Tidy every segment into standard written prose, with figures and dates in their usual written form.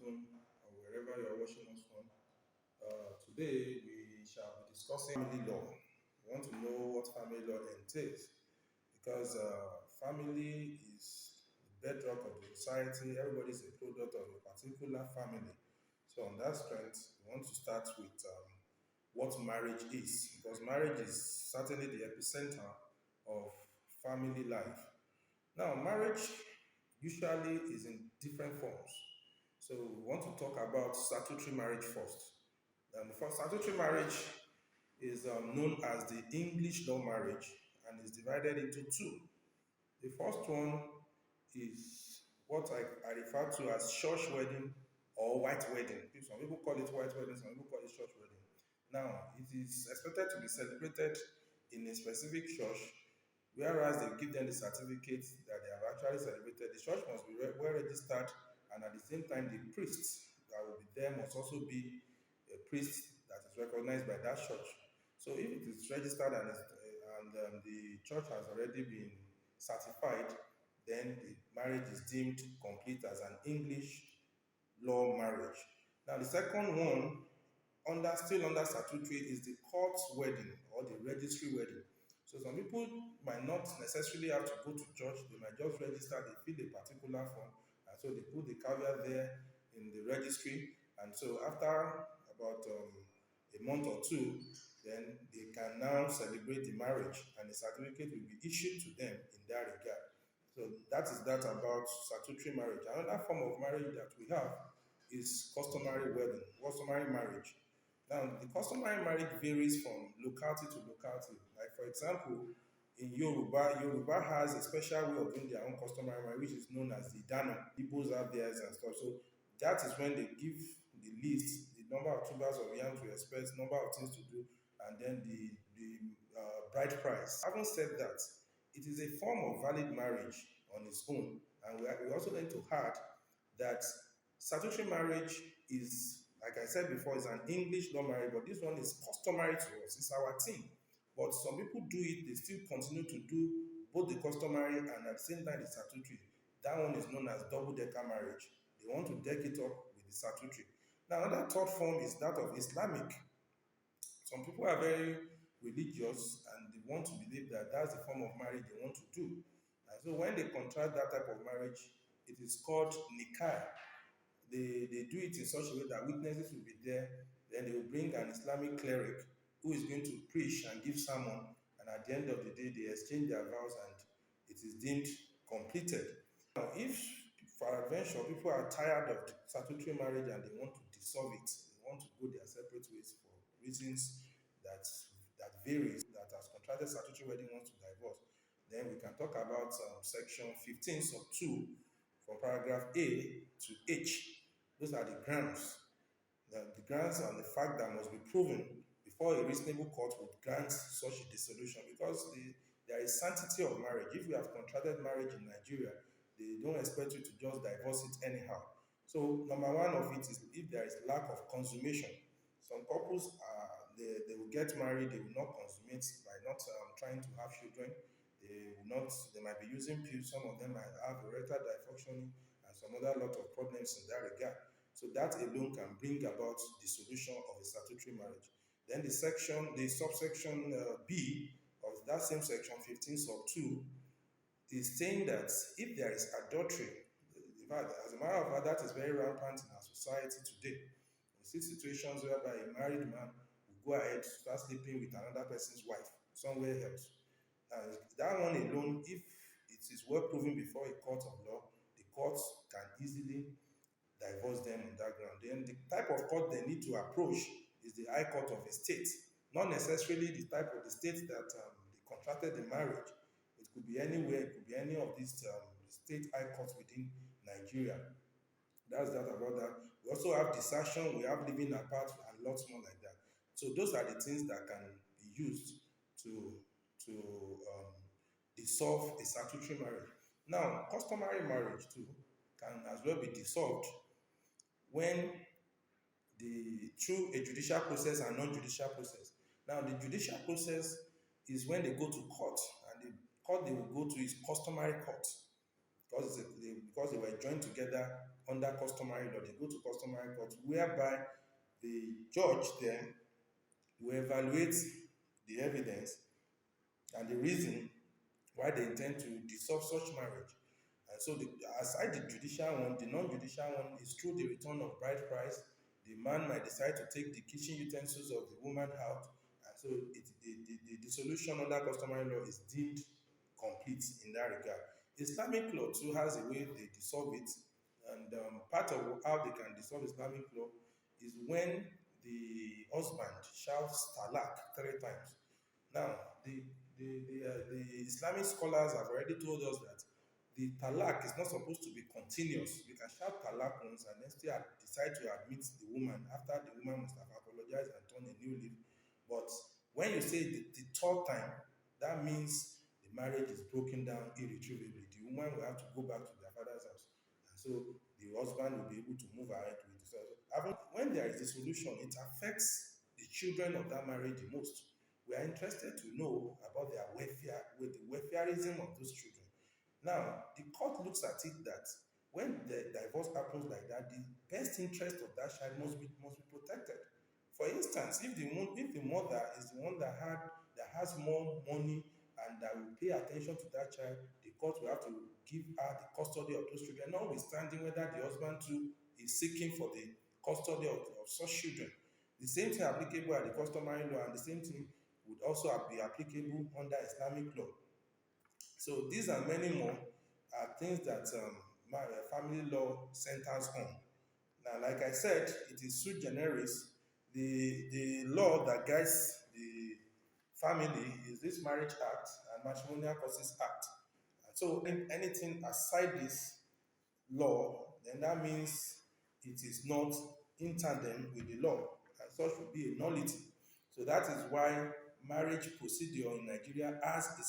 afternoon, or wherever you are watching us from. Today, we shall be discussing family law. We want to know what family law entails because family is the bedrock of the society. Everybody is a product of a particular family. So, on that strength, we want to start with what marriage is because marriage is certainly the epicenter of family life. Now, marriage usually is in different forms. So we want to talk about statutory marriage first. For statutory marriage is known as the English law marriage and is divided into two. The first one is what I refer to as church wedding or white wedding. Some people call it white wedding, some people call it church wedding. Now, it is expected to be celebrated in a specific church, whereas they give them the certificate that they have actually celebrated. The church must be well registered, and at the same time, the priest that will be there must also be a priest that is recognized by that church. So, if it is registered and the church has already been certified, then the marriage is deemed complete as an English law marriage. Now, the second one, still under statutory, is the court wedding or the registry wedding. So some people might not necessarily have to go to church; they might just register. They fill a particular form, and so they put the caveat there in the registry. And so after about a month or two, then they can now celebrate the marriage, and the certificate will be issued to them in that regard. So that is that about statutory marriage. Another form of marriage that we have is customary wedding, customary marriage. Now, the customary marriage varies from locality to locality. Like, for example, in Yoruba has a special way of doing their own customary marriage, which is known as the Dano. Igbos have theirs and stuff. So, that is when they give the list, the number of tubers of yam to expect, number of things to do, and then the bride price. Having said that, it is a form of valid marriage on its own. And we also need to add that statutory marriage is, like I said before, is an English law marriage, but this one is customary to us. It's our thing. But some people do it, they still continue to do both the customary and at the same time the statutory. That one is known as double decker marriage. They want to deck it up with the statutory. Now, another third form is that of Islamic. Some people are very religious and they want to believe that that's the form of marriage they want to do. And so when they contract that type of marriage, it is called nikah. They do it in such a way that witnesses will be there. Then they will bring an Islamic cleric who is going to preach and give sermon. And at the end of the day, they exchange their vows and it is deemed completed. Now, if for adventure people are tired of the statutory marriage and they want to dissolve it, they want to go their separate ways for reasons that that varies, that has contracted statutory wedding wants to divorce, then we can talk about section 15 sub 2 from paragraph A to H. Those are the grounds. The grounds and the fact that must be proven before a reasonable court would grant such a dissolution because there is sanctity of marriage. If you have contracted marriage in Nigeria, they don't expect you to just divorce it anyhow. So number one of it is if there is lack of consummation. Some couples they will get married, they will not consummate by not trying to have children. They will not. They might be using pills. Some of them might have erectile dysfunction and some other lot of problems in that regard. So that alone can bring about the solution of a statutory marriage. Then the subsection B of that same section 15 sub 2 is saying that if there is adultery, in fact, as a matter of fact, that is very rampant in our society today. We see situations whereby a married man will go ahead to start sleeping with another person's wife somewhere else. That one alone, if it is well proven before a court of law, the courts can easily divorce them on that ground. Then the type of court they need to approach is the high court of a state, not necessarily the type of the state that they contracted the marriage. It could be anywhere, it could be any of these state high courts within Nigeria. That's that about that. We also have desertion, we have living apart, and lots more like that. So those are the things that can be used to to dissolve a statutory marriage. Now, customary marriage too can as well be dissolved when through a judicial process and non-judicial process. Now, the judicial process is when they go to court, and the court they will go to is customary court because because they were joined together under customary law. They go to customary court, whereby the judge then will evaluate the evidence and the reason why they intend to dissolve such marriage. And so, aside the judicial one, the non-judicial one is through the return of bride price. The man might decide to take the kitchen utensils of the woman out, and so the dissolution under customary law is deemed complete in that regard. Islamic law too has a way they dissolve it, and part of how they can dissolve Islamic law is when the husband shouts talak 3 times. Now, the Islamic scholars have already told us that the talak is not supposed to be continuous. You can shout talak once and then still decide to admit the woman after the woman must have apologized and turned a new leaf. But when you say the third time, that means the marriage is broken down irretrievably. The woman will have to go back to their father's house. And so the husband will be able to move ahead with it. So when there is dissolution, it affects the children of that marriage the most. We are interested to know about their welfare, with the welfareism of those children. Now, the court looks at it that when the divorce happens like that, the best interest of that child must be protected. For instance, if the mother is the one that has more money and that will pay attention to that child, the court will have to give her the custody of those children, notwithstanding whether the husband too is seeking for the custody of such children. The same thing applicable at the customary law, and the same thing would also be applicable under Islamic law. So these and many more are things that family law centers on. Now, like I said, it is sui generis. The law that guides the family is this Marriage Act and Matrimonial Causes Act. And so anything aside this law, then that means it is not in tandem with the law, and such would be a nullity. So that is why marriage procedure in Nigeria has a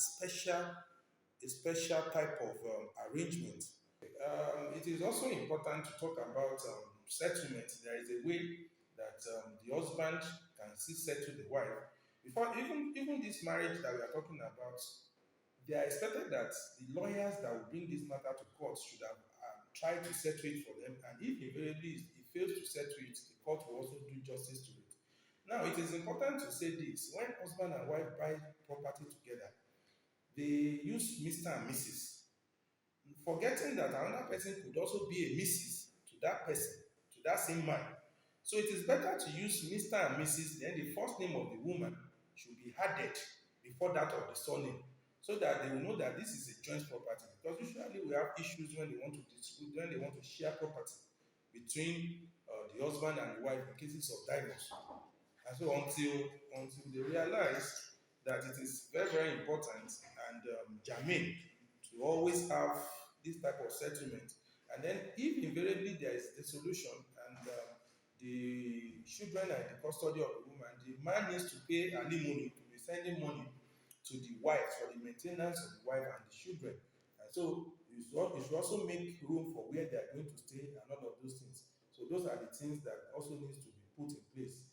special type of arrangement. It is also important to talk about settlement. There is a way that the husband can still settle the wife. Before even this marriage that we are talking about, they are expected that the lawyers that will bring this matter to court should have tried to settle it for them. And if invariably he fails to settle it, the court will also do justice to it. Now, it is important to say this: when husband and wife buy property together, they use Mr. and Mrs., forgetting that another person could also be a Mrs. to that person, to that same man. So it is better to use Mr. and Mrs., then the first name of the woman should be added before that of the surname, so that they will know that this is a joint property. Because usually we have issues when they want to distribute, when they want to share property between the husband and the wife in cases of divorce. And so until they realize that it is very, very important and germane to always have this type of settlement. And then if invariably there is a solution and the children are in the custody of the woman, the man needs to pay alimony, to be sending money to the wife for the maintenance of the wife and the children. And so it should also make room for where they are going to stay and all of those things. So those are the things that also needs to be put in place